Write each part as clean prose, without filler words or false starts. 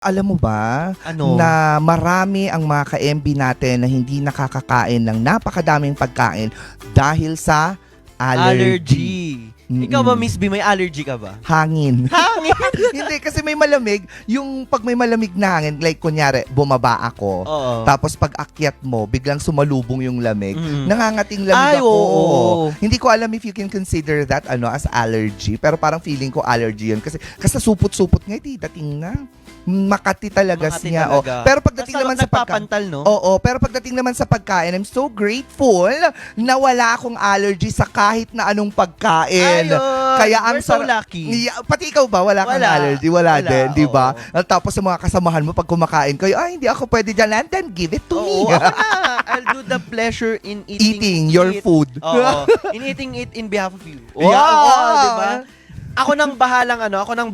Alam mo ba Ano? na marami ang mga ka-MB natin na hindi nakakakain ng napakadaming pagkain dahil sa allergy. Ikaw ba, Miss B, may allergy ka ba? Hangin. Hangin? Hindi, kasi may malamig. Yung pag may malamig na hangin, like kunyari, bumaba ako. Oo. Tapos pag akyat mo, biglang sumalubong yung lamig. Mm. Nangangating lamig Ay, ako. oo. Hindi ko alam if you can consider that as allergy. Pero parang feeling ko allergy yun. Kasi supot-supot nga, dating na. Makati talaga Makati niya. talaga. Pero pagdating naman sa pagkain, nagpapantal, no? oo, pero pagdating naman sa pagkain, I'm so grateful na wala akong allergy sa kahit na anong pagkain. Ayun! Kaya ang We're so sarap- lucky. Yeah, pati ikaw ba? Wala kang Wala. allergy? Wala din, di ba? oo. Tapos sa mga kasamahan mo, pag kumakain kayo, hindi ako pwede dyan. And then give it to Oo, me. ako na. I'll do the pleasure in Eating your it. food. Oo. In eating it in behalf of you. Yeah. Oo, di ba? Ako nang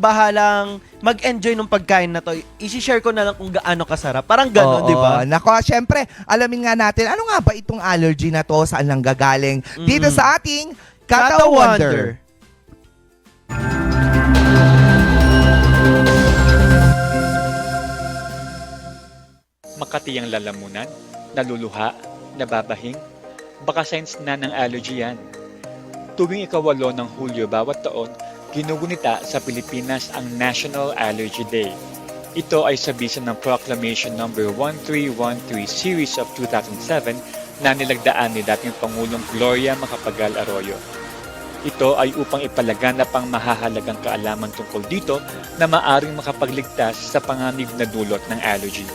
bahalang mag-enjoy ng pagkain na to. I-share ko na lang kung gaano kasarap. Parang gano'n, Oo, di ba? Nako, syempre, alamin nga natin, ano nga ba itong allergy na to? Saan lang gagaling? Dito sa ating Kata Wonder. Makati ang lalamunan, naluluha, nababahing, baka signs na ng allergy yan. Tuwing ikawalo ng Hulyo bawat taon, ginugunita sa Pilipinas ang National Allergy Day. Ito ay sa bisa ng Proclamation No. 1313 Series of 2007 na nilagdaan ni dating Pangulong Gloria Macapagal Arroyo. Ito ay upang ipalaganap ang mahahalagang kaalaman tungkol dito na maaring makapagligtas sa panganib na dulot ng allergy.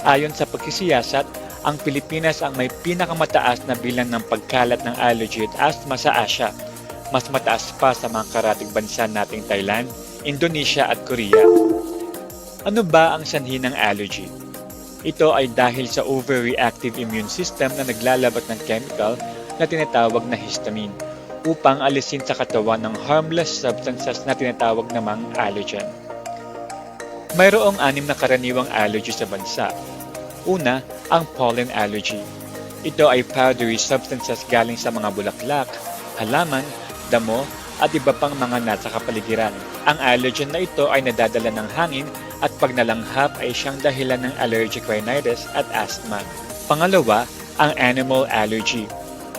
Ayon sa pagkisiyasat, ang Pilipinas ang may pinakamataas na bilang ng pagkalat ng allergy at asthma sa Asia. Mas mataas pa sa mga karatig bansa nating Thailand, Indonesia at Korea. Ano ba ang sanhi ng allergy? Ito ay dahil sa overreactive immune system na naglalabat ng chemical na tinatawag na histamine upang alisin sa katawan ng harmless substances na tinatawag namang allergen. Mayroong 6 na karaniwang allergy sa bansa. Una, ang pollen allergy. Ito ay powdery substances galing sa mga bulaklak, halaman, damo, at iba pang mga nasa kapaligiran. Ang allergen na ito ay nadadala ng hangin at pag nalanghap ay siyang dahilan ng allergic rhinitis at asthma. Pangalawa, ang animal allergy.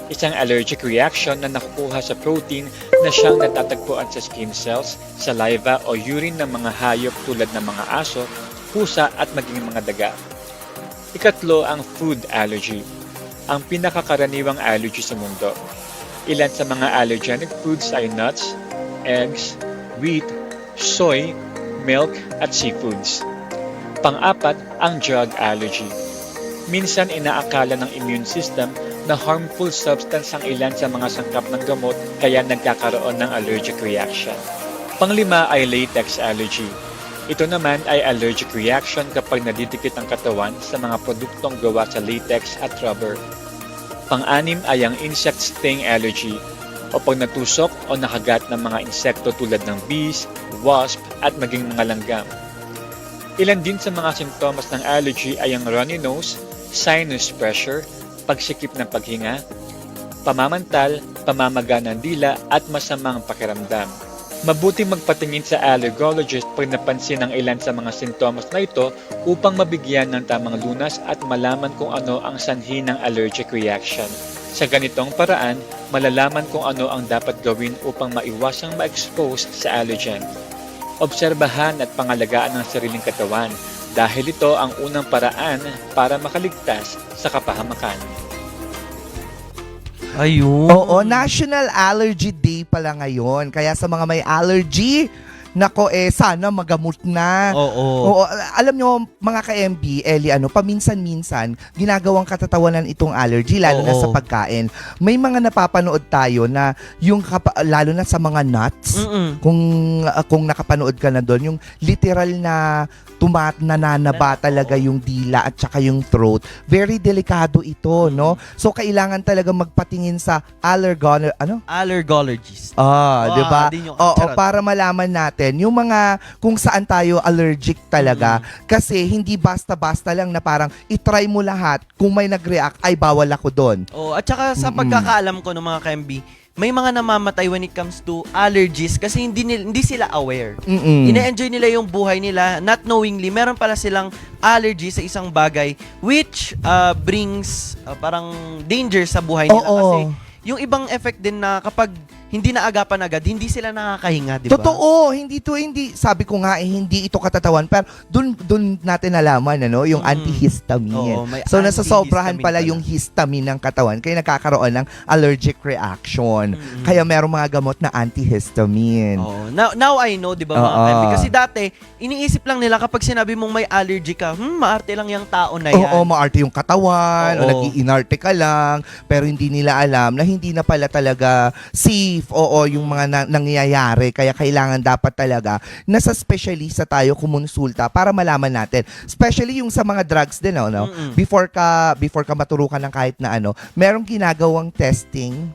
Isang allergic reaction na nakukuha sa protein na siyang natatagpuan sa skin cells, saliva o urine ng mga hayop tulad ng mga aso, pusa at maging mga daga. Ikatlo, ang food allergy. Ang pinakakaraniwang allergy sa mundo. Ilan sa mga allergenic foods ay nuts, eggs, wheat, soy, milk at seafoods. Pang-apat, ang drug allergy. Minsan inaakala ng immune system na harmful substance ang ilan sa mga sangkap ng gamot kaya nagkakaroon ng allergic reaction. Panglima ay latex allergy. Ito naman ay allergic reaction kapag nadidikit ang katawan sa mga produktong gawa sa latex at rubber. Pang-anim ay ang insect sting allergy o pag natusok o nakagat ng mga insekto tulad ng bees, wasp at maging mga langgam. Ilan din sa mga simptomas ng allergy ay ang runny nose, sinus pressure, pagsikip ng paghinga, pamamantal, pamamaga ng dila at masamang pakiramdam. Mabuting magpatingin sa allergologist pag napansin ang ilan sa mga sintomas na ito upang mabigyan ng tamang lunas at malaman kung ano ang sanhi ng allergic reaction. Sa ganitong paraan, malalaman kung ano ang dapat gawin upang maiwasang ma-expose sa allergen. Obserbahan at pangalagaan ang sariling katawan dahil ito ang unang paraan para makaligtas sa kapahamakan. Ayun. Oo, National Allergy Day pala ngayon. Kaya sa mga may allergy, nako sana magamot na. Oo. Oo, alam nyo, mga ka-MB, Ellie, paminsan-minsan, ginagawang katatawanan itong allergy, lalo na Oo. sa pagkain. May mga napapanood tayo na, lalo na sa mga nuts, kung nakapanood ka na doon, yung literal na nananaba talaga yung dila at saka yung throat. Very delikado ito, no? So, kailangan talaga magpatingin sa Allergologist. di ba? Din yung- Oo, charot. para malaman natin yung mga kung saan tayo allergic talaga. Kasi hindi basta-basta lang na parang itry mo lahat. Kung may nag-react, ay bawal ako doon. Oh, at saka sa pagkakaalam ko ng mga ka-MB, may mga namamatay when it comes to allergies kasi hindi sila aware. Mm-mm. Ine-enjoy nila yung buhay nila, not knowingly, meron pala silang allergy sa isang bagay which brings parang danger sa buhay nila. Oo. Kasi yung ibang effect din na kapag hindi naagapan agad, hindi sila nakakahinga, di ba? Totoo, hindi, sabi ko nga, hindi ito katatawan, pero dun natin nalaman, yung antihistamine. Oo, may so, nasasobrahan antihistamine pala pala yung histamine ng katawan, kaya nakakaroon ng allergic reaction. Kaya merong mga gamot na antihistamine. Oh, now I know, 'di ba mga kaibigan? Kasi dati iniisip lang nila kapag sinabi mong may allergy ka, maarte lang yung tao na 'yan. Oo, maarte yung katawan, o Oo. nag-iinarte ka lang, pero hindi nila alam na hindi na pala talaga safe, yung mga nangyayari. Kaya kailangan dapat talaga nasa specialista tayo kumonsulta para malaman natin. Especially yung sa mga drugs din, no? Before ka maturukan ng kahit na merong ginagawang testing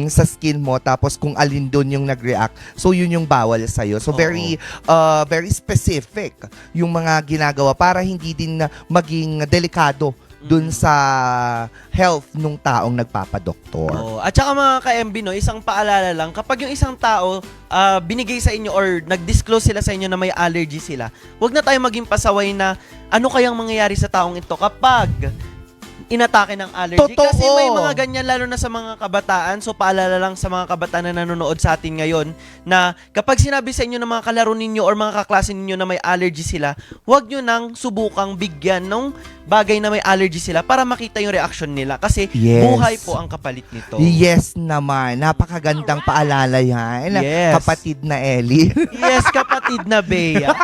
sa skin mo, tapos kung alin doon yung nag-react, so yun yung bawal sa'yo. So very specific yung mga ginagawa para hindi din maging delikado dun sa health nung taong nagpapadoktor. At saka mga ka-MB, no, isang paalala lang, kapag yung isang tao binigay sa inyo or nag-disclose sila sa inyo na may allergy sila, huwag na tayo maging pasaway na ano kayang mangyayari sa taong ito kapag inatake ng allergy. Totoo. Kasi may mga ganyan lalo na sa mga kabataan. So paalala lang sa mga kabataan na nanonood sa atin ngayon na kapag sinabi sa inyo ng mga kalaro ninyo or mga kaklase ninyo na may allergy sila, huwag nyo nang subukang bigyan ng bagay na may allergy sila para makita yung reaction nila. Kasi Yes. buhay po ang kapalit nito. Yes naman. Napakagandang paalala yan. Yes. Kapatid na Ellie. Yes, kapatid na Bea.